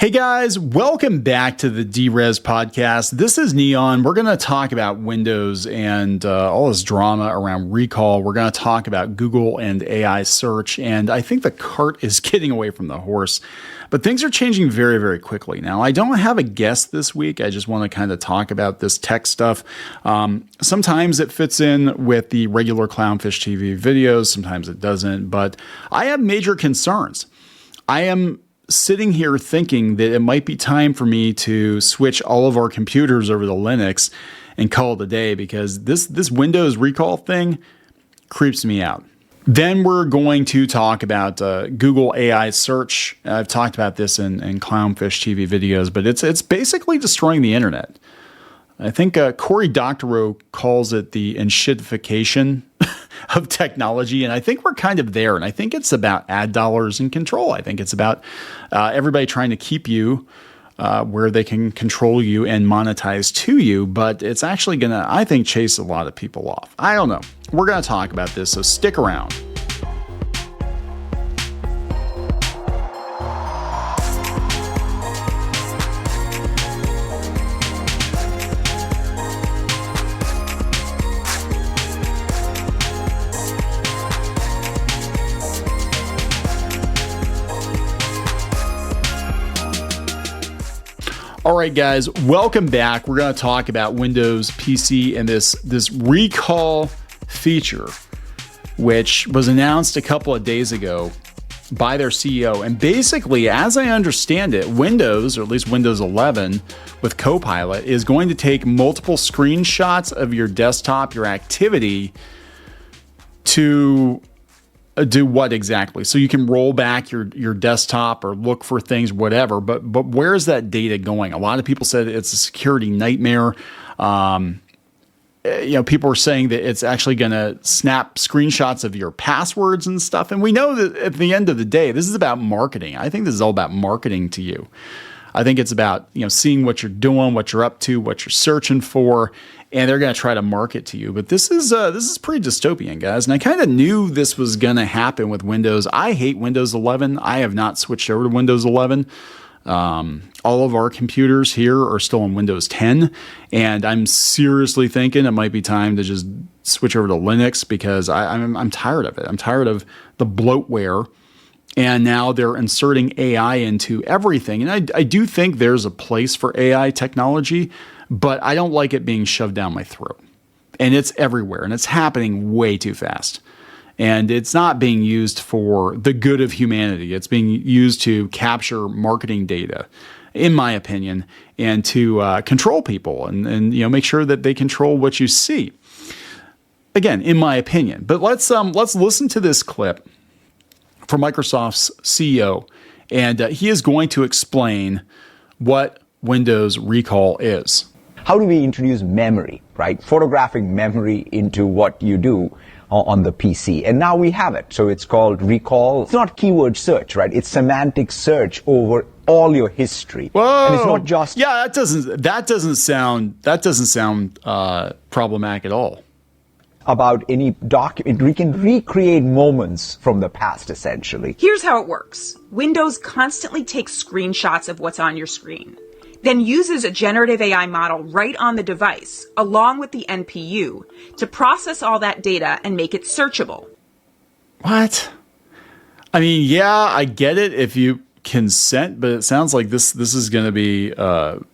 Hey guys, welcome back to the DRes podcast. This is Neon. We're going to talk about Windows and all this drama around recall. We're going to talk about Google and AI search. And I think the cart is getting away from the horse. But things are changing very, very quickly. Now, I don't have a guest this week. I just want to kind of talk about this tech stuff. Sometimes it fits in with the regular Clownfish TV videos. Sometimes it doesn't. But I have major concerns. I am sitting here thinking that it might be time for me to switch all of our computers over to Linux and call it a day, because this Windows recall thing creeps me out. Then we're going to talk about Google AI search. I've talked about this in Clownfish TV videos, but it's basically destroying the internet. I think Cory Doctorow calls it the enshittification of technology, and I think we're kind of there. And I think it's about ad dollars and control. I think it's about everybody trying to keep you where they can control you and monetize to you, but it's actually going to, I think, chase a lot of people off. I don't know. We're going to talk about this, so stick around. All right, guys, welcome back. We're going to talk about Windows PC and this recall feature, which was announced a couple of days ago by their CEO. And basically, as I understand it, Windows, or at least Windows 11 with Copilot, is going to take multiple screenshots of your desktop, your activity, to do what exactly? So you can roll back your desktop or look for things, whatever. But where's that data going? A lot of people said it's a security nightmare. People are saying that it's actually going to snap screenshots of your passwords and stuff. And we know that at the end of the day, this is about marketing. I think this is all about marketing to you. I think it's about, seeing what you're doing, what you're up to, what you're searching for, and they're going to try to market to you. But this is pretty dystopian, guys. And I kind of knew this was going to happen with Windows. I hate Windows 11. I have not switched over to Windows 11. All of our computers here are still on Windows 10, and I'm seriously thinking it might be time to just switch over to Linux, because I'm tired of it. I'm tired of the bloatware. And now they're inserting AI into everything. And I do think there's a place for AI technology, but I don't like it being shoved down my throat. And it's everywhere, and it's happening way too fast. And it's not being used for the good of humanity. It's being used to capture marketing data, in my opinion, and to control people and make sure that they control what you see. Again, in my opinion. But let's listen to this clip from Microsoft's CEO, and he is going to explain what Windows recall is. How do we introduce memory, right? Photographic memory into what you do on the PC. And now we have it. So it's called recall. It's not keyword search, right? It's semantic search over all your history. Whoa. And it's not just... Yeah, that doesn't sound problematic at all. About any document, we can recreate moments from the past, essentially. Here's how it works. Windows constantly takes screenshots of what's on your screen, then uses a generative AI model right on the device, along with the NPU, to process all that data and make it searchable. What? I mean, yeah, I get it if you consent, but it sounds like this is going to be kind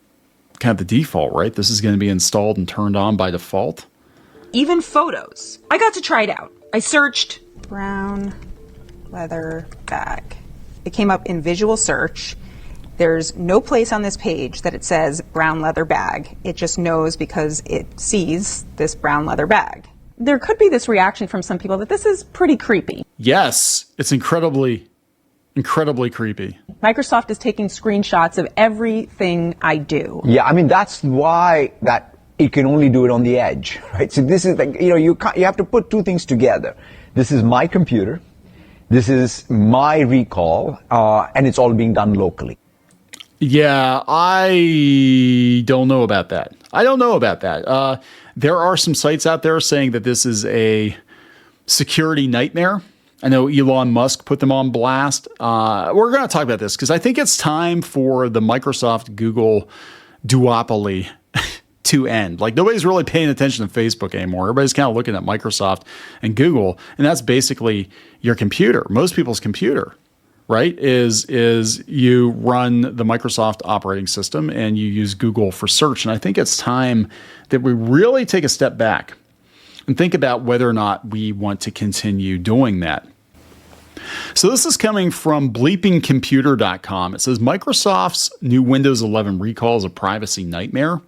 of the default, right? This is going to be installed and turned on by default. Even photos. I got to try it out. I searched brown leather bag. It came up in visual search. There's no place on this page that it says brown leather bag. It just knows because it sees this brown leather bag. There could be this reaction from some people that this is pretty creepy. Yes, it's incredibly creepy. Microsoft is taking screenshots of everything I do. Yeah, I mean, that's why that it can only do it on the edge, right? So this is like, you have to put two things together. This is my computer, this is my recall, and it's all being done locally. Yeah, I don't know about that. There are some sites out there saying that this is a security nightmare. I know Elon Musk put them on blast. We're going to talk about this because I think it's time for the Microsoft-Google duopoly to end. Like, nobody's really paying attention to Facebook anymore. Everybody's kind of looking at Microsoft and Google, and that's basically your computer. Most people's computer, right, is you run the Microsoft operating system and you use Google for search. And I think it's time that we really take a step back and think about whether or not we want to continue doing that. So this is coming from bleepingcomputer.com. It says Microsoft's new Windows 11 recall is a privacy nightmare.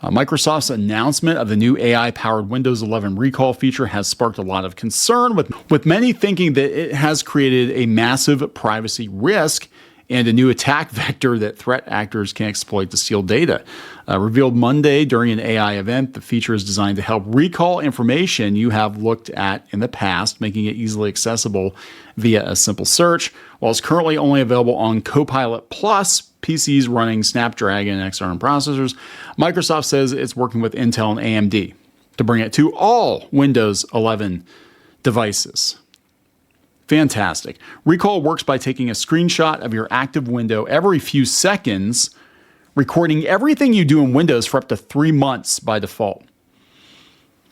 Microsoft's announcement of the new AI-powered Windows 11 recall feature has sparked a lot of concern, with many thinking that it has created a massive privacy risk and a new attack vector that threat actors can exploit to steal data. Revealed Monday during an AI event, the feature is designed to help recall information you have looked at in the past, making it easily accessible via a simple search. While it's currently only available on Copilot Plus PCs running Snapdragon XR processors, Microsoft says it's working with Intel and AMD to bring it to all Windows 11 devices. Fantastic. Recall works by taking a screenshot of your active window every few seconds, recording everything you do in Windows for up to 3 months by default.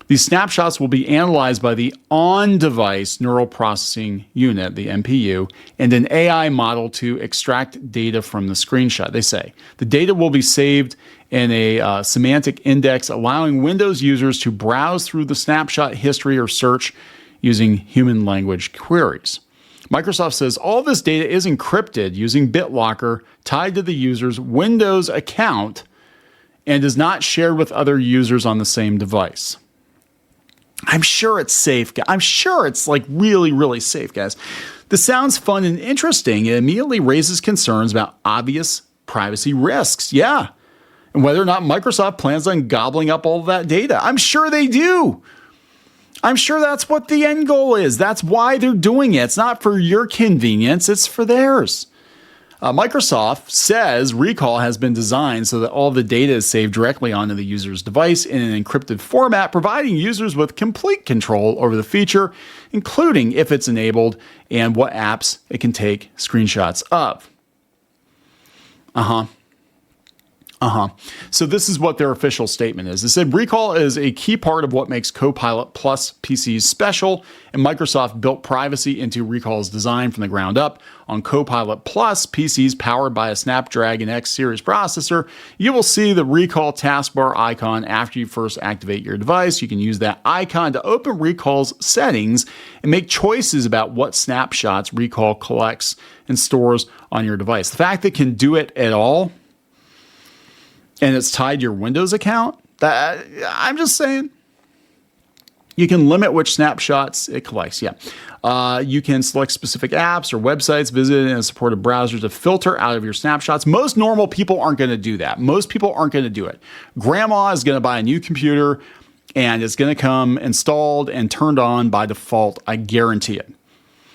These snapshots will be analyzed by the on-device neural processing unit, the NPU, and an AI model to extract data from the screenshot. They say the data will be saved in a semantic index, allowing Windows users to browse through the snapshot history or search using human language queries. Microsoft says all this data is encrypted using BitLocker, tied to the user's Windows account, and is not shared with other users on the same device. I'm sure it's safe. I'm sure it's like really, really safe, guys. This sounds fun and interesting. It immediately raises concerns about obvious privacy risks. Yeah. And whether or not Microsoft plans on gobbling up all of that data. I'm sure they do. I'm sure that's what the end goal is. That's why they're doing it. It's not for your convenience. It's for theirs. Microsoft says Recall has been designed so that all the data is saved directly onto the user's device in an encrypted format, providing users with complete control over the feature, including if it's enabled and what apps it can take screenshots of. So this is what their official statement is. It said Recall is a key part of what makes Copilot Plus PCs special, and Microsoft built privacy into Recall's design from the ground up. On Copilot Plus PCs powered by a Snapdragon X series processor, you will see the Recall taskbar icon after you first activate your device. You can use that icon to open Recall's settings and make choices about what snapshots Recall collects and stores on your device. The fact that it can do it at all, and it's tied to your Windows account, I'm just saying, you can limit which snapshots it collects. Yeah. You can select specific apps or websites visited in a supported browser to filter out of your snapshots. Most normal people aren't going to do that. Most people aren't going to do it. Grandma is going to buy a new computer and it's going to come installed and turned on by default. I guarantee it.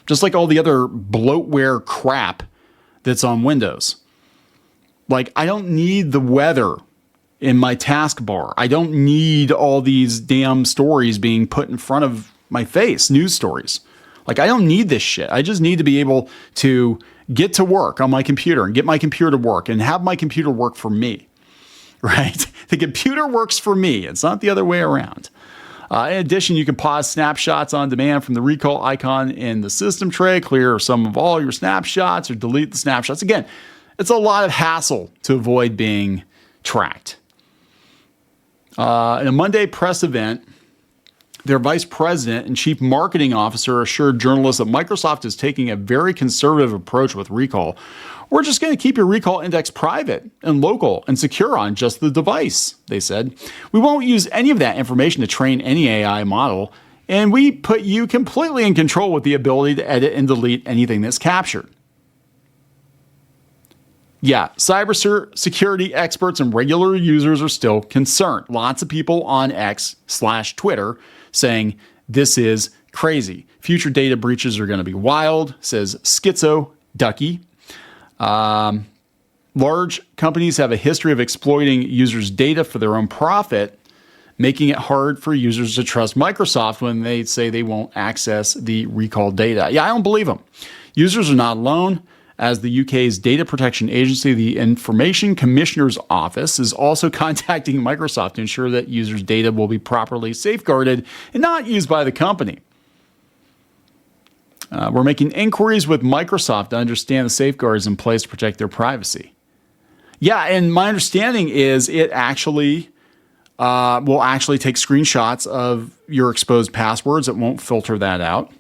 Just like all the other bloatware crap that's on Windows. Like, I don't need the weather in my taskbar. I don't need all these damn stories being put in front of my face, news stories. Like, I don't need this shit. I just need to be able to get to work on my computer and get my computer to work and have my computer work for me, right? The computer works for me. It's not the other way around. In addition, you can pause snapshots on demand from the Recall icon in the system tray, clear some of all your snapshots, or delete the snapshots. Again, it's a lot of hassle to avoid being tracked. In a Monday press event, their vice president and chief marketing officer assured journalists that Microsoft is taking a very conservative approach with Recall. We're just going to keep your Recall index private and local and secure on just the device, they said. We won't use any of that information to train any AI model, and we put you completely in control with the ability to edit and delete anything that's captured. Yeah, cybersecurity experts and regular users are still concerned. Lots of people on X/Twitter saying this is crazy. Future data breaches are going to be wild, says Schizo Ducky. Large companies have a history of exploiting users' data for their own profit. making it hard for users to trust Microsoft when they say they won't access the recall data. Yeah, I don't believe them. Users are not alone. As the UK's data protection agency, the Information Commissioner's Office is also contacting Microsoft to ensure that users' data will be properly safeguarded and not used by the company. We're making inquiries with Microsoft to understand the safeguards in place to protect their privacy. Yeah, and my understanding is it actually will actually take screenshots of your exposed passwords. It won't filter that out.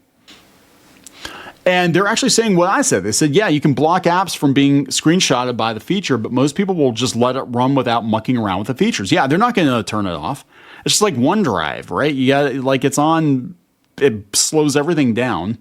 And they're actually saying what I said. They said, yeah, you can block apps from being screenshotted by the feature, but most people will just let it run without mucking around with the features. Yeah, they're not going to turn it off. It's just like OneDrive, right? You got like it's on, it slows everything down.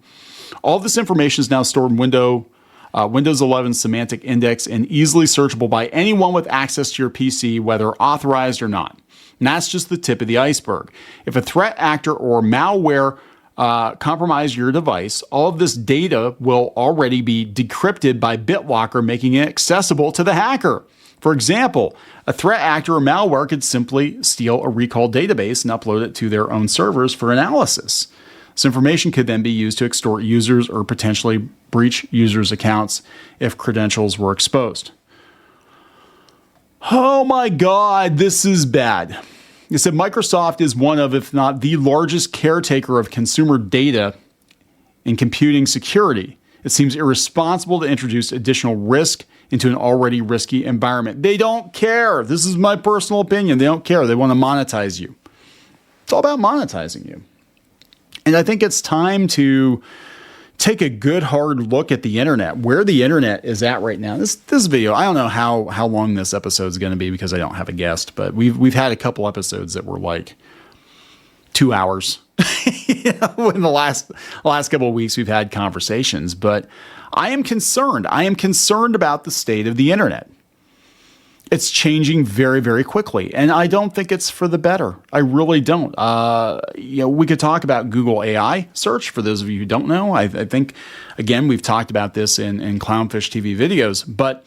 All of this information is now stored in Windows 11 semantic index and easily searchable by anyone with access to your PC, whether authorized or not. And that's just the tip of the iceberg. If a threat actor or malware compromise your device, all of this data will already be decrypted by BitLocker, making it accessible to the hacker. For example, a threat actor or malware could simply steal a recall database and upload it to their own servers for analysis. This information could then be used to extort users or potentially breach users' accounts if credentials were exposed. Oh my God, this is bad. It said Microsoft is one of, if not the largest caretaker of consumer data in computing security. It seems irresponsible to introduce additional risk into an already risky environment. They don't care. This is my personal opinion. They don't care. They want to monetize you. It's all about monetizing you. And I think it's time to take a good hard look at the internet, where the internet is at right now. This video, I don't know how long this episode is going to be because I don't have a guest, but we've had a couple episodes that were like 2 hours. In the last couple of weeks, we've had conversations, but I am concerned. I am concerned about the state of the internet. It's changing very, very quickly, and I don't think it's for the better. I really don't. We could talk about Google AI search for those of you who don't know. I think, again, we've talked about this in Clownfish TV videos, but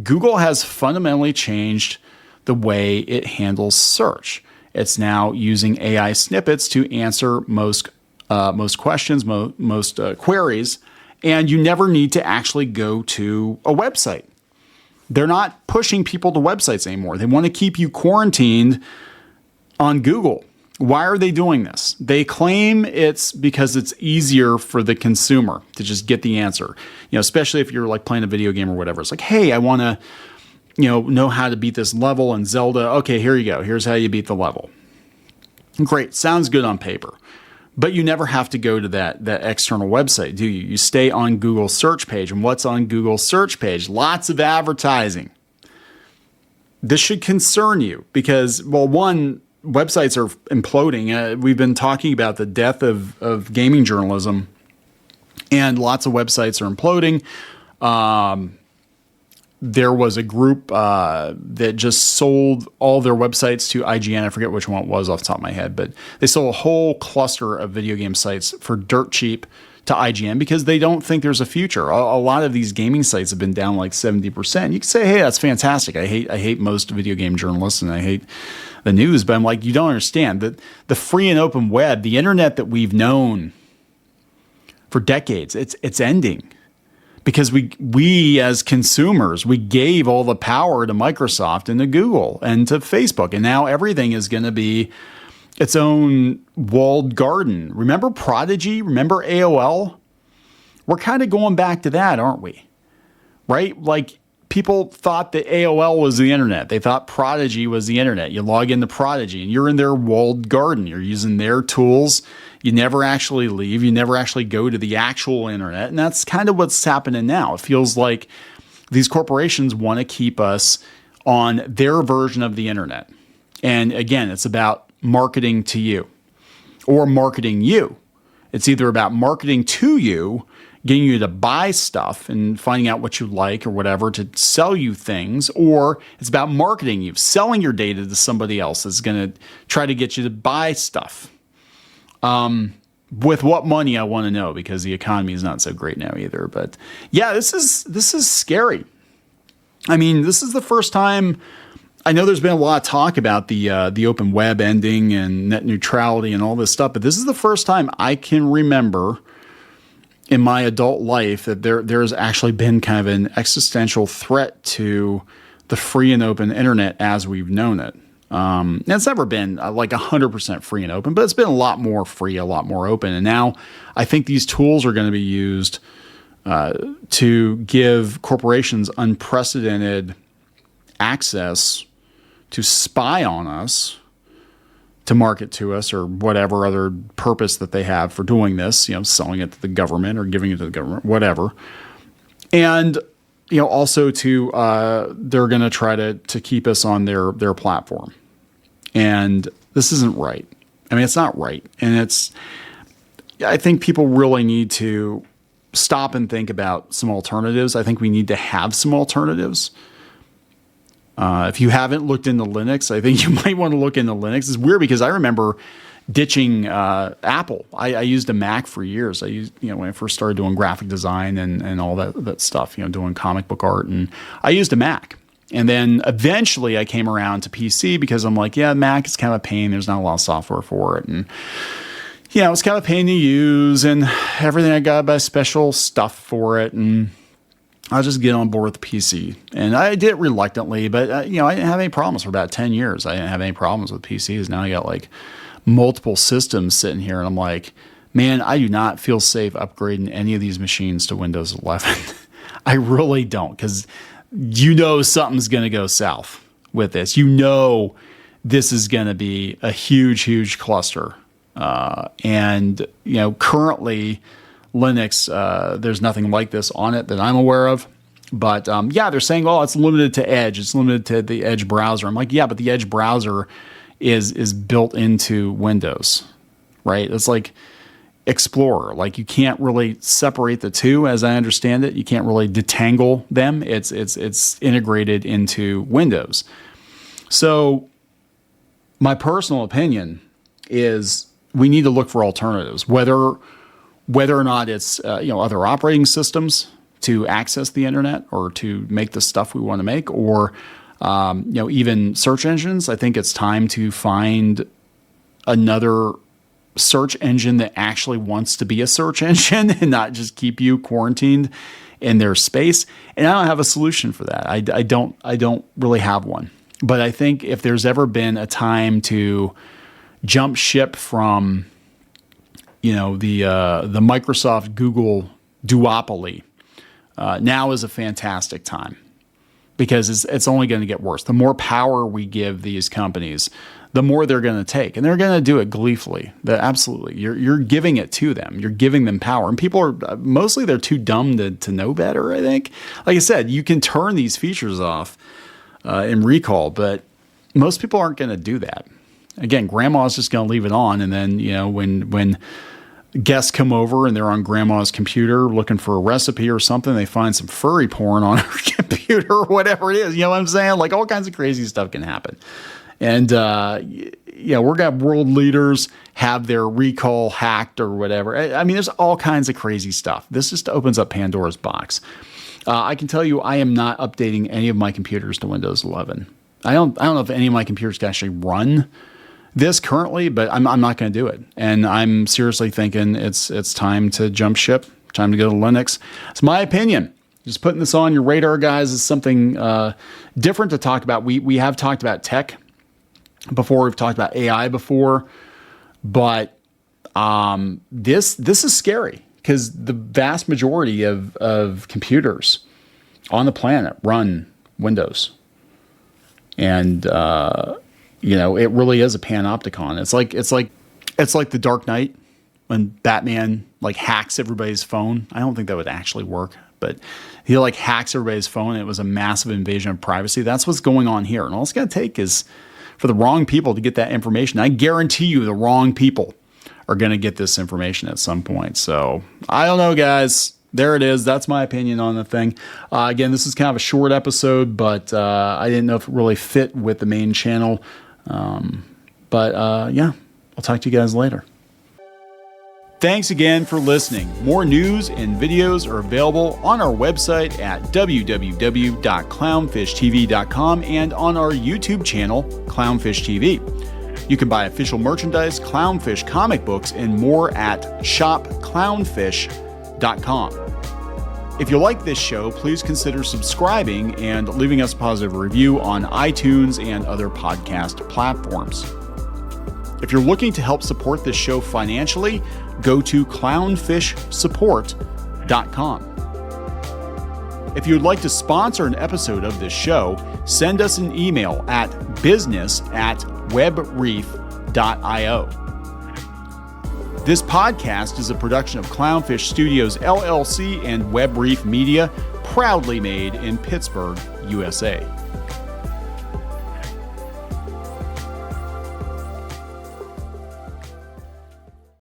Google has fundamentally changed the way it handles search. It's now using AI snippets to answer most questions, most queries, and you never need to actually go to a website. They're not pushing people to websites anymore. They want to keep you quarantined on Google. Why are they doing this? They claim it's because it's easier for the consumer to just get the answer. Especially if you're like playing a video game or whatever. It's like, hey, I want to, know how to beat this level in Zelda. Okay, here you go. Here's how you beat the level. Great. Sounds good on paper. But you never have to go to that external website, do you? You stay on Google's search page. And what's on Google's search page? Lots of advertising. This should concern you because, well, one, websites are imploding. We've been talking about the death of gaming journalism, and lots of websites are imploding. There was a group that just sold all their websites to IGN. I forget which one it was off the top of my head, but they sold a whole cluster of video game sites for dirt cheap to IGN because they don't think there's a future. A lot of these gaming sites have been down like 70%. You can say, hey, that's fantastic. I hate most video game journalists and I hate the news, but I'm like, you don't understand that the free and open web, the internet that we've known for decades, it's ending. Because we as consumers, we gave all the power to Microsoft and to Google and to Facebook. And now everything is going to be its own walled garden. Remember Prodigy? Remember AOL? We're kind of going back to that, aren't we? Right? Like people thought that AOL was the internet. They thought Prodigy was the internet. You log into Prodigy and you're in their walled garden. You're using their tools. You never actually leave. You never actually go to the actual internet. And that's kind of what's happening now. It feels like these corporations want to keep us on their version of the internet. And again, it's about marketing to you or marketing you. It's either about marketing to you, getting you to buy stuff and finding out what you like or whatever to sell you things, or it's about marketing you, selling your data to somebody else that's going to try to get you to buy stuff. With what money, I want to know, because the economy is not so great now either. But yeah, this is scary. I mean, this is the first time I know there's been a lot of talk about the open web ending and net neutrality and all this stuff, but this is the first time I can remember in my adult life that there's actually been kind of an existential threat to the free and open internet as we've known it. It's never been like 100% free and open, but it's been a lot more free, a lot more open. And now I think these tools are going to be used to give corporations unprecedented access to spy on us, to market to us, or whatever other purpose that they have for doing this, selling it to the government or giving it to the government, whatever. And, also they're going to try to keep us on their platform. And this isn't right. I mean, it's not right. And I think people really need to stop and think about some alternatives. I think we need to have some alternatives. If you haven't looked into Linux, I think you might want to look into Linux. It's weird because I remember ditching Apple. I used a Mac for years. I used, when I first started doing graphic design and all that stuff, doing comic book art, and I used a Mac. And then eventually I came around to PC because I'm like, yeah, Mac is kind of a pain. There's not a lot of software for it. And it's kind of a pain to use, and everything I got by special stuff for it. And I'll just get on board with the PC. And I did it reluctantly, but I didn't have any problems for about 10 years. I didn't have any problems with PCs. Now I got like multiple systems sitting here, and I'm like, man, I do not feel safe upgrading any of these machines to Windows 11. I really don't, because something's going to go south with this. This is going to be a huge, huge cluster. And currently Linux, there's nothing like this on it that I'm aware of. But they're saying, oh, it's limited to Edge. It's limited to the Edge browser. I'm like, yeah, but the Edge browser is built into Windows, right? It's like Explorer. Like, you can't really separate the two, as I understand it. You can't really detangle them. It's integrated into Windows. So my personal opinion is we need to look for alternatives, whether or not it's other operating systems to access the internet or to make the stuff we want to make, or even search engines. I think it's time to find another search engine that actually wants to be a search engine and not just keep you quarantined in their space. And I don't have a solution for that. I don't really have one. But I think if there's ever been a time to jump ship from the Microsoft Google duopoly, now is a fantastic time, because it's only going to get worse. The more power we give these companies, the more they're going to take, and they're going to do it gleefully. Absolutely, you're giving it to them. You're giving them power, and people are mostly they're too dumb to know better. I think, like I said, you can turn these features off in recall, but most people aren't going to do that. Again, grandma's just going to leave it on, and then when guests come over and they're on grandma's computer looking for a recipe or something, they find some furry porn on her computer or whatever it is. You know what I'm saying? Like, all kinds of crazy stuff can happen. And, we're going to have world leaders have their recall hacked or whatever. I mean, there's all kinds of crazy stuff. This just opens up Pandora's box. I can tell you, I am not updating any of my computers to Windows 11. I don't know if any of my computers can actually run this currently, but I'm not going to do it. And I'm seriously thinking it's time to jump ship, time to go to Linux. It's my opinion. Just putting this on your radar, guys, is something different to talk about. We have talked about tech before. We've talked about AI before, but this is scary, because the vast majority of computers on the planet run Windows. And it really is a panopticon. It's like the Dark Knight, when Batman hacks everybody's phone. I don't think that would actually work, but he hacks everybody's phone, and it was a massive invasion of privacy. That's what's going on here. And all it's going to take is for the wrong people to get that information. I guarantee you the wrong people are going to get this information at some point. So I don't know, guys. There it is. That's my opinion on the thing. Again, this is kind of a short episode, but I didn't know if it really fit with the main channel. I'll talk to you guys later. Thanks again for listening. More news and videos are available on our website at www.clownfishtv.com and on our YouTube channel, Clownfish TV. You can buy official merchandise, Clownfish comic books, and more at shopclownfish.com. If you like this show, please consider subscribing and leaving us a positive review on iTunes and other podcast platforms. If you're looking to help support this show financially, go to clownfishsupport.com. If you would like to sponsor an episode of this show, send us an email at business@webreef.io. This podcast is a production of Clownfish Studios, LLC and Web Reef Media, proudly made in Pittsburgh, USA.